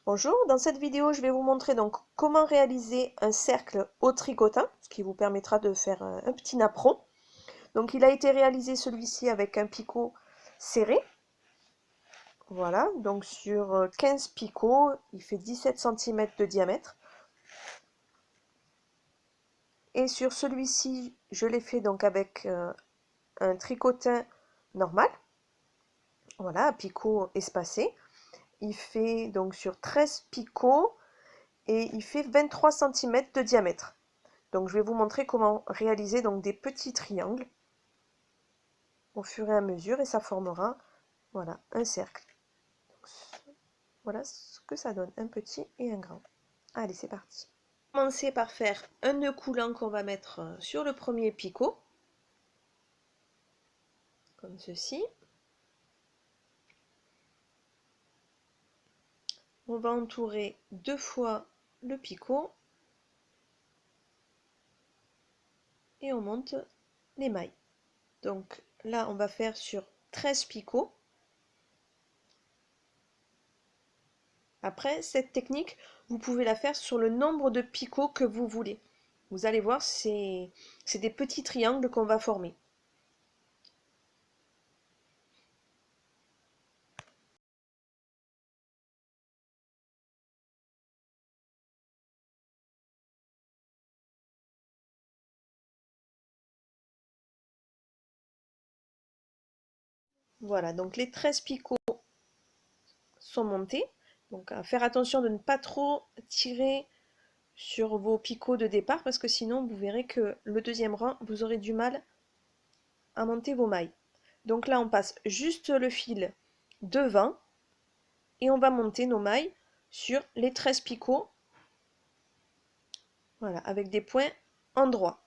Bonjour, dans cette vidéo, je vais vous montrer donc comment réaliser un cercle au tricotin, ce qui vous permettra de faire un petit napperon. Donc il a été réalisé celui-ci avec un picot serré. Voilà, donc sur 15 picots, il fait 17 cm de diamètre. Et sur celui-ci, je l'ai fait donc avec un tricotin normal, voilà, à picot espacé. Il fait donc sur 13 picots et il fait 23 cm de diamètre. Donc je vais vous montrer comment réaliser donc des petits triangles au fur et à mesure et ça formera voilà un cercle. Donc, voilà ce que ça donne, un petit et un grand. Allez, c'est parti. Commencer par faire un nœud coulant qu'on va mettre sur le premier picot, comme ceci. On va entourer deux fois le picot et on monte les mailles. Donc là, on va faire sur 13 picots. Après, cette technique, vous pouvez la faire sur le nombre de picots que vous voulez. Vous allez voir, c'est des petits triangles qu'on va former. Voilà, donc les 13 picots sont montés. Donc à faire attention de ne pas trop tirer sur vos picots de départ parce que sinon vous verrez que le deuxième rang, vous aurez du mal à monter vos mailles. Donc là, on passe juste le fil devant et on va monter nos mailles sur les 13 picots, voilà, avec des points endroits.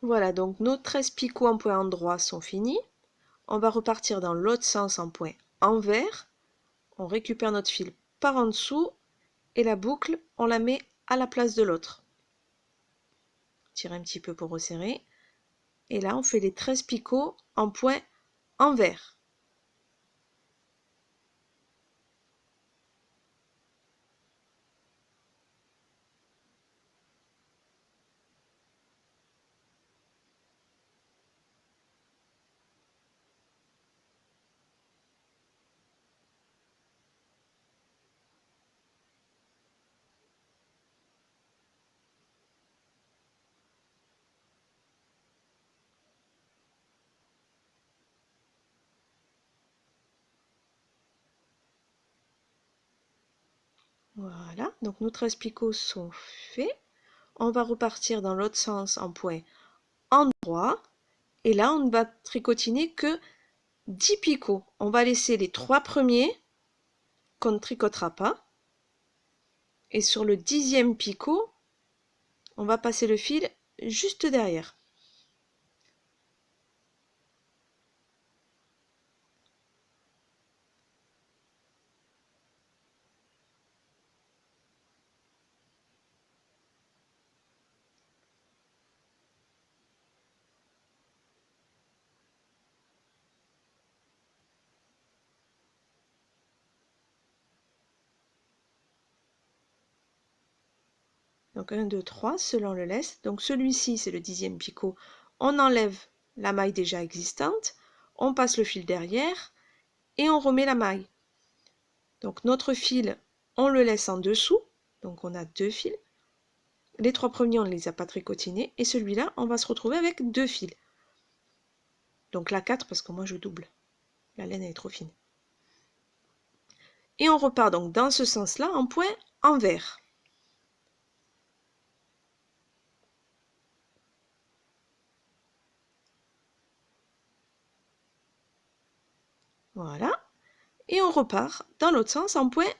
Voilà, donc nos 13 picots en point endroit sont finis. On va repartir dans l'autre sens en point envers. On récupère notre fil par en dessous et la boucle, on la met à la place de l'autre. Tire un petit peu pour resserrer. Et là, on fait les 13 picots en point envers. Voilà, donc nos 13 picots sont faits. On va repartir dans l'autre sens en point endroit. Et là, on ne va tricotiner que 10 picots. On va laisser les 3 premiers qu'on ne tricotera pas. Et sur le 10e picot, on va passer le fil juste derrière. Donc 1, 2, 3, selon le laisse. Donc celui-ci, c'est le 10e picot. On enlève la maille déjà existante, on passe le fil derrière et on remet la maille. Donc notre fil, on le laisse en dessous. Donc on a 2 fils. Les 3 premiers, on ne les a pas tricotinés. Et celui-là, on va se retrouver avec 2 fils. Donc là 4 parce que moi je double. La laine elle est trop fine. Et on repart donc dans ce sens-là en point envers. Voilà. Et on repart dans l'autre sens en point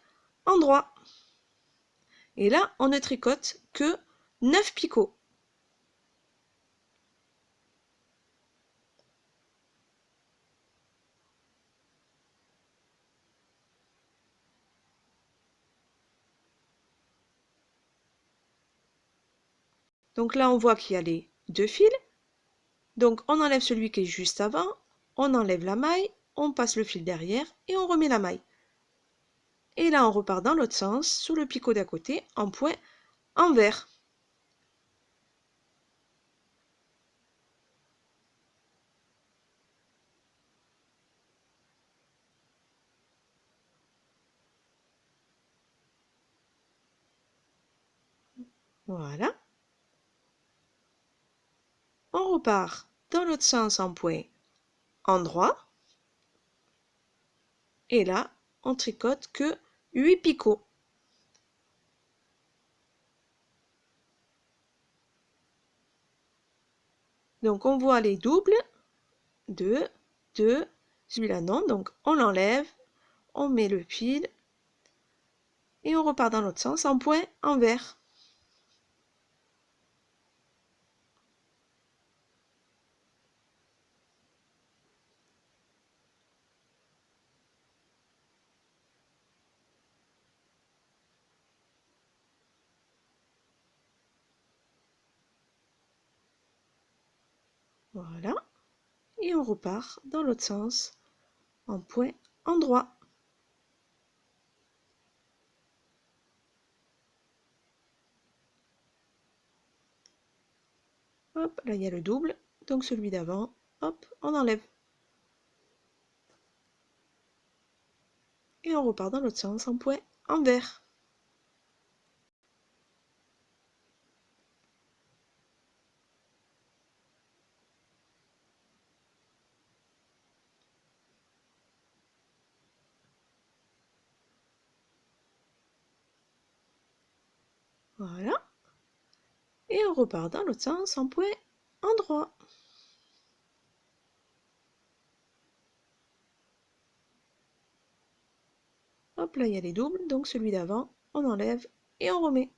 endroit. Et là, on ne tricote que 9 picots. Donc là, on voit qu'il y a les deux fils. Donc on enlève celui qui est juste avant, on enlève la maille, on passe le fil derrière et on remet la maille. Et là, on repart dans l'autre sens, sur le picot d'à côté, en point envers. Voilà. On repart dans l'autre sens en point endroit. Et là, on tricote que 8 picots. Donc on voit les doubles, 2, 2, celui-là non, donc on l'enlève, on met le fil et on repart dans l'autre sens en point envers. Voilà. Et on repart dans l'autre sens en point endroit. Hop, là il y a le double, donc celui d'avant, hop, on enlève. Et on repart dans l'autre sens en point envers. Voilà. Et on repart dans l'autre sens en point endroit. Hop, là il y a les doubles, donc celui d'avant, on enlève et on remet.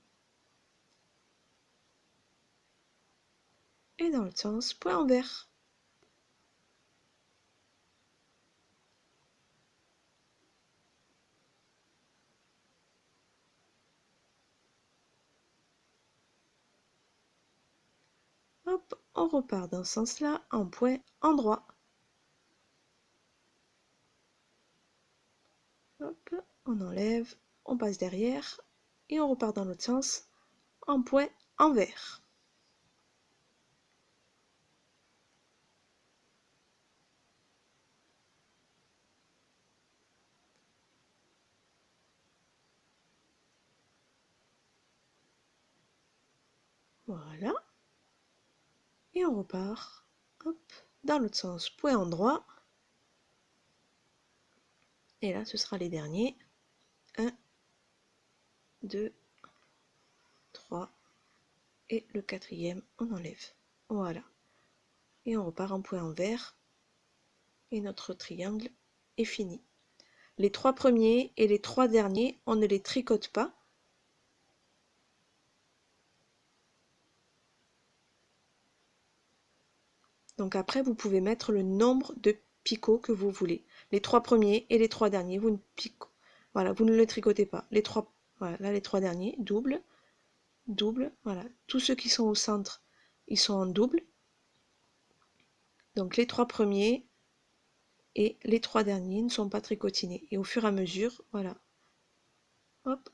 Et dans l'autre sens, point envers. Hop, on repart dans ce sens-là en point endroit. Hop, on enlève, on passe derrière et on repart dans l'autre sens en point envers. Voilà. Et on repart, hop, dans l'autre sens, point endroit. Et là, ce sera les derniers. 1, 2, 3. Et le quatrième, on enlève. Voilà. Et on repart en point envers. Et notre triangle est fini. Les 3 premiers et les 3 derniers, on ne les tricote pas. Donc après, vous pouvez mettre le nombre de picots que vous voulez. Les 3 premiers et les 3 derniers, vous ne voilà, vous ne les tricotez pas. Les 3, voilà, là les 3 derniers, double, double, voilà. Tous ceux qui sont au centre, ils sont en double. Donc les 3 premiers et les 3 derniers ne sont pas tricotinés. Et au fur et à mesure, voilà, hop,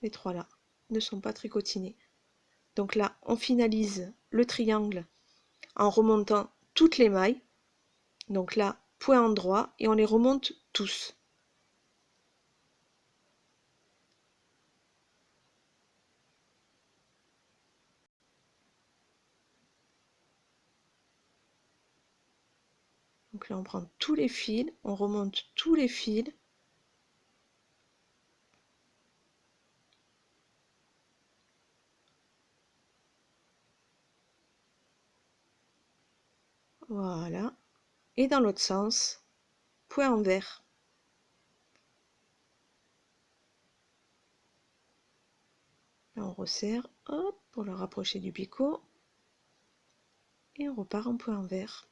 les 3 là ne sont pas tricotinés. Donc là, on finalise le triangle en remontant toutes les mailles. Donc là, point endroit, et on les remonte tous. Donc là, on prend tous les fils, on remonte tous les fils. Voilà. Et dans l'autre sens, point envers. Là, on resserre, hop, pour le rapprocher du picot. Et on repart en point envers.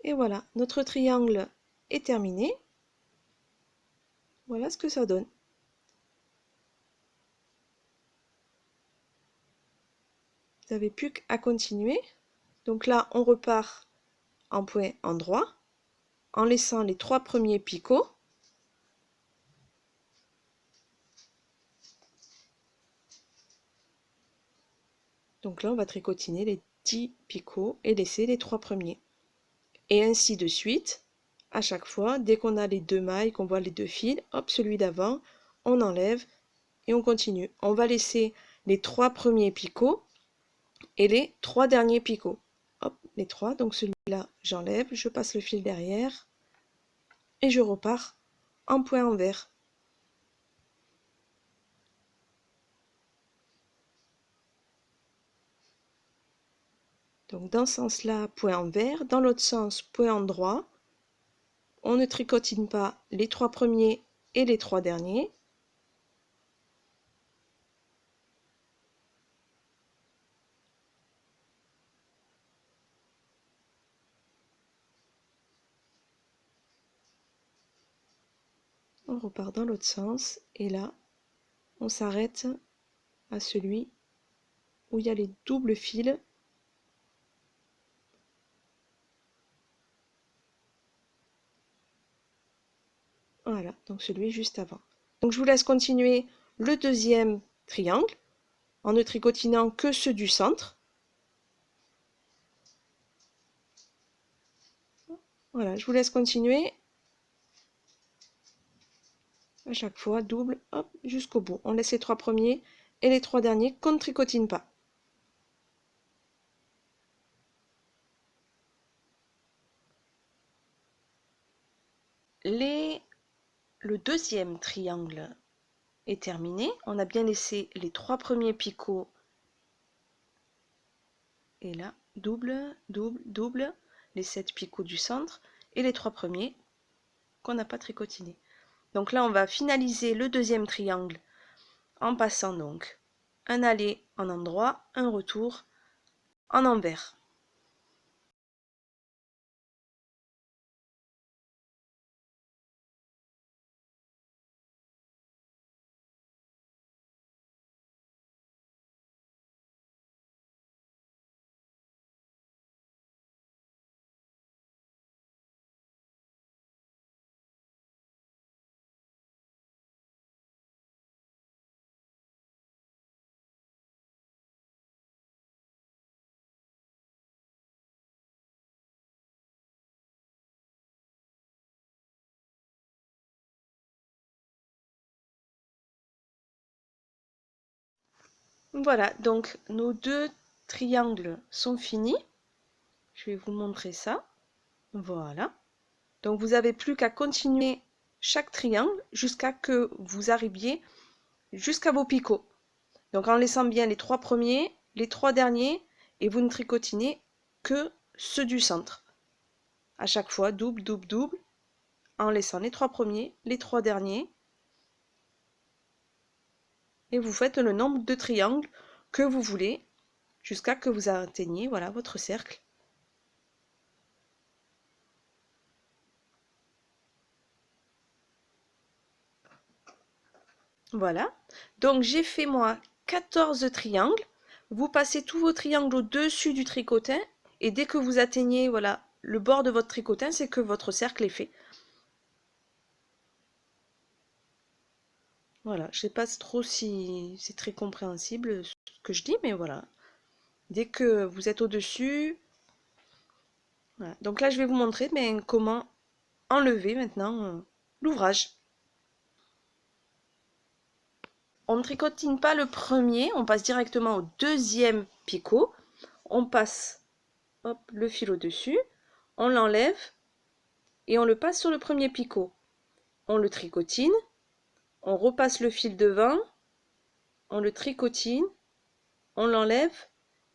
Et voilà, notre triangle est terminé. Voilà ce que ça donne. Vous n'avez plus qu'à continuer. Donc là, on repart en point endroit, en laissant les 3 premiers picots. Donc là, on va tricotiner les 10 picots et laisser les 3 premiers. Et ainsi de suite, à chaque fois, dès qu'on a les 2 mailles, qu'on voit les 2 fils, hop, celui d'avant, on enlève et on continue. On va laisser les 3 premiers picots et les 3 derniers picots. Hop, les 3, donc celui-là, j'enlève, je passe le fil derrière et je repars en point envers. Donc dans ce sens-là, point envers, dans l'autre sens, point endroit. On ne tricotine pas les 3 premiers et les 3 derniers. On repart dans l'autre sens et là, on s'arrête à celui où il y a les doubles fils. Voilà, donc celui juste avant. Donc je vous laisse continuer le deuxième triangle en ne tricotinant que ceux du centre. Voilà, je vous laisse continuer. À chaque fois, double, hop, jusqu'au bout. On laisse les 3 premiers et les 3 derniers qu'on ne tricotine pas. Le deuxième triangle est terminé. On a bien laissé les 3 premiers picots. Et là, double, double, double, les 7 picots du centre et les 3 premiers qu'on n'a pas tricotinés. Donc là, on va finaliser le deuxième triangle en passant donc un aller en endroit, un retour en envers. Voilà, donc nos 2 triangles sont finis. Je vais vous montrer ça. Voilà. Donc vous n'avez plus qu'à continuer chaque triangle jusqu'à que vous arriviez jusqu'à vos picots. Donc en laissant bien les 3 premiers, les 3 derniers, et vous ne tricotinez que ceux du centre. À chaque fois, double, double, double, en laissant les 3 premiers, les 3 derniers, et vous faites le nombre de triangles que vous voulez jusqu'à que vous atteigniez voilà, votre cercle. Voilà, donc j'ai fait moi 14 triangles. Vous passez tous vos triangles au-dessus du tricotin et dès que vous atteignez voilà, le bord de votre tricotin, c'est que votre cercle est fait. Voilà, je ne sais pas trop si c'est très compréhensible ce que je dis, mais voilà. Dès que vous êtes au-dessus, voilà. Donc là je vais vous montrer comment enlever maintenant l'ouvrage. On ne tricotine pas le premier, on passe directement au deuxième picot. On passe hop, le fil au-dessus, on l'enlève et on le passe sur le premier picot. On le tricotine, on repasse le fil devant, on le tricotine, on l'enlève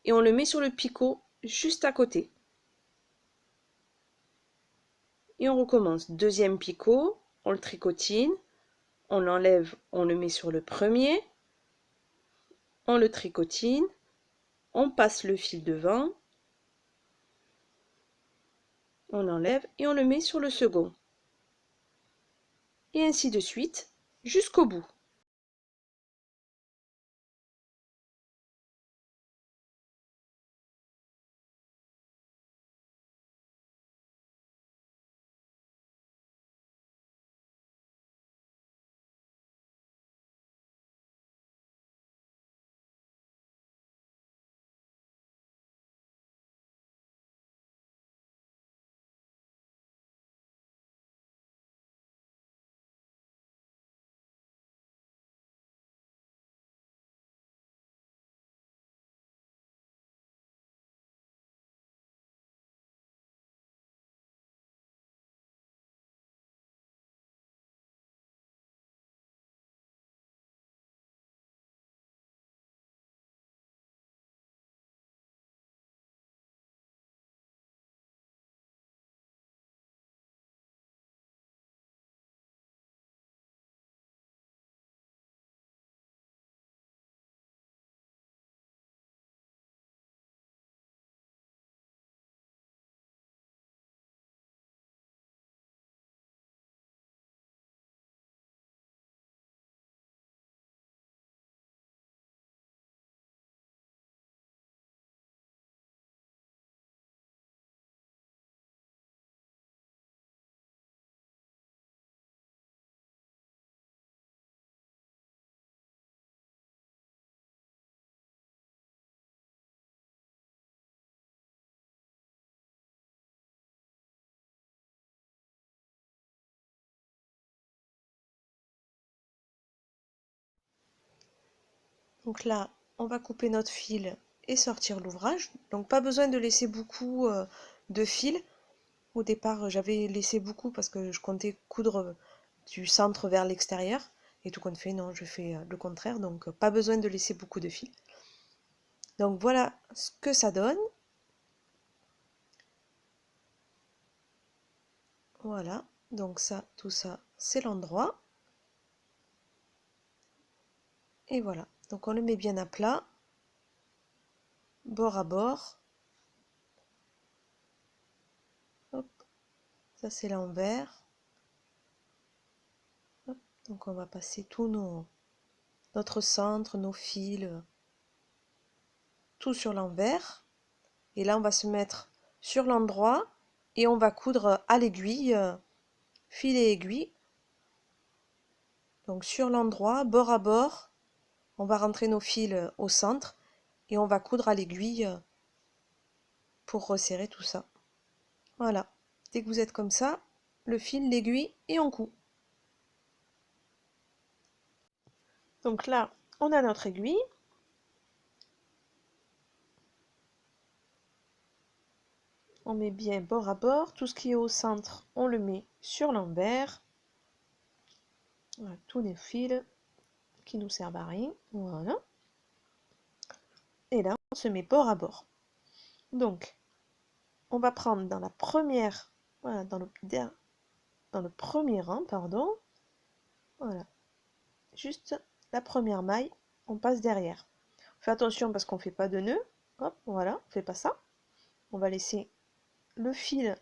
et on le met sur le picot juste à côté. Et on recommence. Deuxième picot, on le tricotine, on l'enlève, on le met sur le premier, on le tricotine, on passe le fil devant on enlève et on le met sur le second. Et ainsi de suite, jusqu'au bout. Donc là, on va couper notre fil et sortir l'ouvrage. Donc pas besoin de laisser beaucoup de fil. Au départ, j'avais laissé beaucoup parce que je comptais coudre du centre vers l'extérieur. Et tout compte fait, non, je fais le contraire. Donc pas besoin de laisser beaucoup de fil. Donc voilà ce que ça donne. Voilà, donc ça, tout ça, c'est l'endroit. Et voilà, donc on le met bien à plat, bord à bord. Hop, ça c'est l'envers. Hop, donc on va passer notre centre, nos fils, tout sur l'envers. Et là on va se mettre sur l'endroit et on va coudre à l'aiguille, fil et aiguille. Donc sur l'endroit, bord à bord, on va rentrer nos fils au centre et on va coudre à l'aiguille pour resserrer tout ça. Voilà, dès que vous êtes comme ça, le fil, l'aiguille et on coud. Donc là, on a notre aiguille. On met bien bord à bord. Tout ce qui est au centre, on le met sur l'envers. Voilà, tous les fils qui nous servent à rien. Voilà. Et là, on se met bord à bord. Donc, on va prendre dans la première, voilà, dans le premier rang, pardon. Voilà. Juste la première maille, on passe derrière. Fais attention parce qu'on ne fait pas de nœud. Hop, voilà, on fait pas ça. On va laisser le fil,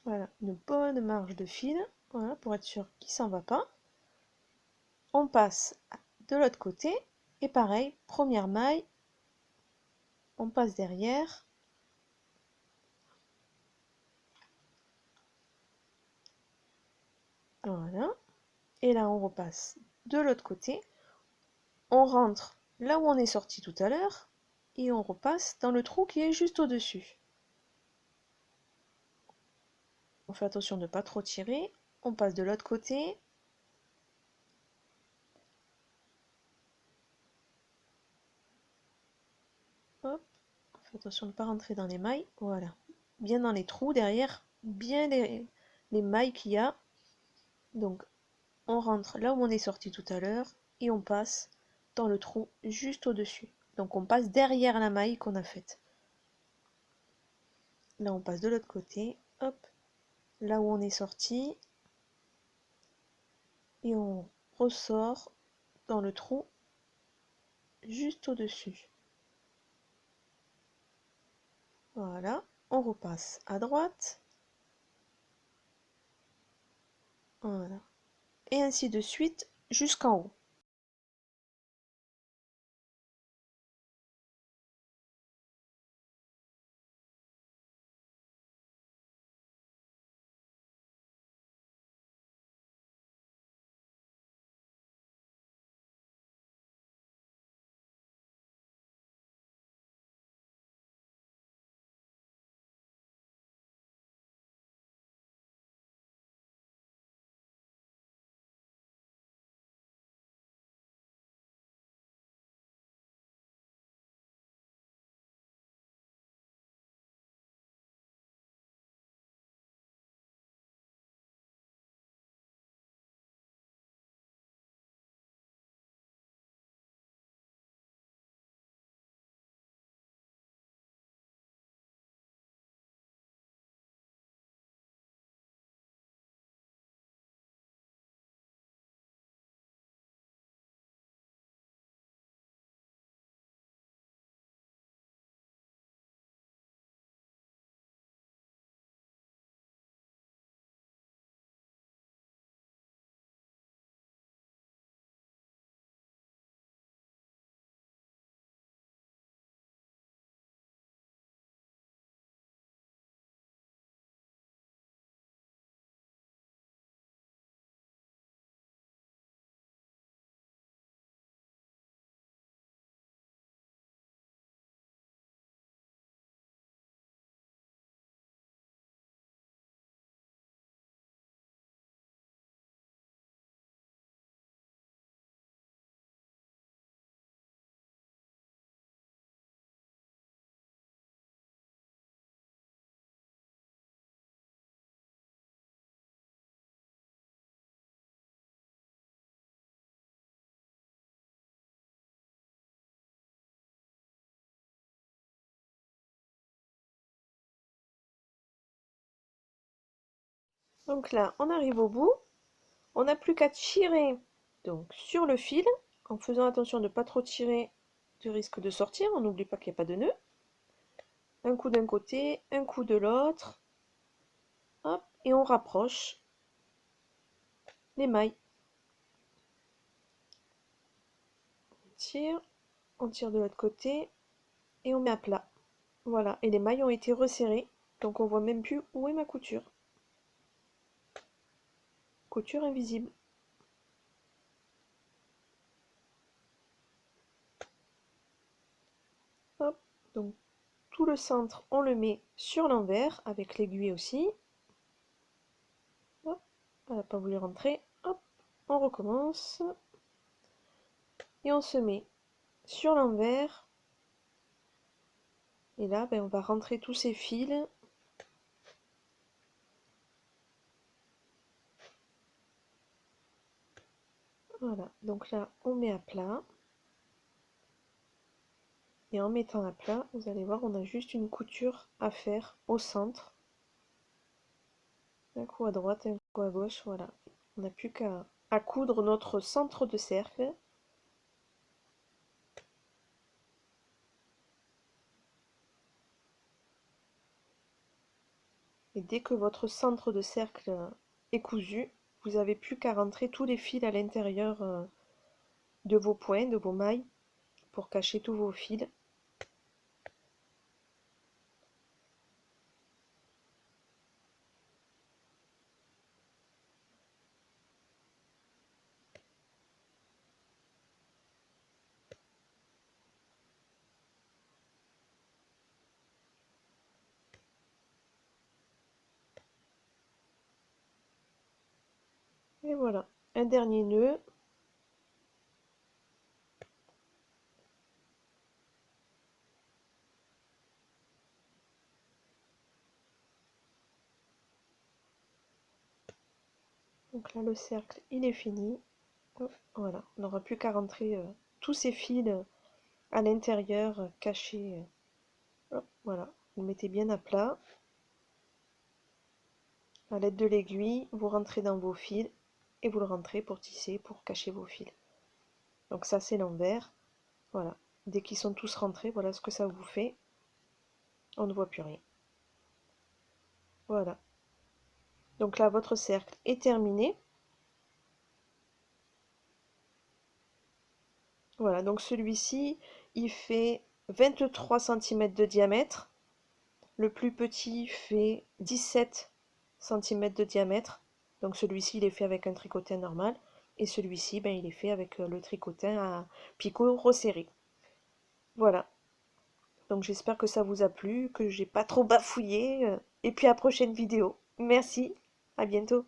voilà, une bonne marge de fil, voilà, pour être sûr qu'il s'en va pas. On passe de l'autre côté et pareil, première maille, on passe derrière. Voilà. Et là, on repasse de l'autre côté. On rentre là où on est sorti tout à l'heure et on repasse dans le trou qui est juste au-dessus. On fait attention de ne pas trop tirer. On passe de l'autre côté. Hop. On fait attention de ne pas rentrer dans les mailles. Voilà. Bien dans les trous derrière, bien les mailles qu'il y a. Donc, on rentre là où on est sorti tout à l'heure et on passe dans le trou juste au-dessus. Donc, on passe derrière la maille qu'on a faite. Là, on passe de l'autre côté. Hop. Là où on est sorti. Et on ressort dans le trou juste au-dessus. Voilà. on repasse à droite, voilà, et ainsi de suite jusqu'en haut. Donc là, on arrive au bout, on n'a plus qu'à tirer donc sur le fil, en faisant attention de ne pas trop tirer, de risque de sortir, on n'oublie pas qu'il n'y a pas de nœud. Un coup d'un côté, un coup de l'autre, hop, et on rapproche les mailles. On tire de l'autre côté et on met à plat. Voilà, et les mailles ont été resserrées, donc on voit même plus où est ma couture. Couture invisible. Hop, donc tout le centre, on le met sur l'envers, avec l'aiguille aussi. Hop, elle n'a pas voulu rentrer. Hop, on recommence. Et on se met sur l'envers. Et là, ben, on va rentrer tous ces fils. Voilà, donc là, on met à plat. Et en mettant à plat, vous allez voir, on a juste une couture à faire au centre. Un coup à droite, un coup à gauche, voilà. On n'a plus qu'à coudre notre centre de cercle. Et dès que votre centre de cercle est cousu, vous n'avez plus qu'à rentrer tous les fils à l'intérieur de vos points, de vos mailles, pour cacher tous vos fils. Et voilà, un dernier nœud. Donc là, le cercle, il est fini. Hop, voilà, on n'aura plus qu'à rentrer tous ces fils à l'intérieur, cachés. Hop, voilà, vous le mettez bien à plat. À l'aide de l'aiguille, vous rentrez dans vos fils et vous le rentrez pour tisser, pour cacher vos fils. Donc ça, c'est l'envers. Voilà, dès qu'ils sont tous rentrés, voilà ce que ça vous fait. On ne voit plus rien. Voilà. Donc là, votre cercle est terminé. Voilà, donc celui-ci, il fait 23 cm de diamètre. Le plus petit fait 17 cm de diamètre. Donc celui-ci, il est fait avec un tricotin normal. Et celui-ci, ben, il est fait avec le tricotin à picot resserré. Voilà. Donc j'espère que ça vous a plu, que j'ai pas trop bafouillé. Et puis à la prochaine vidéo. Merci, à bientôt.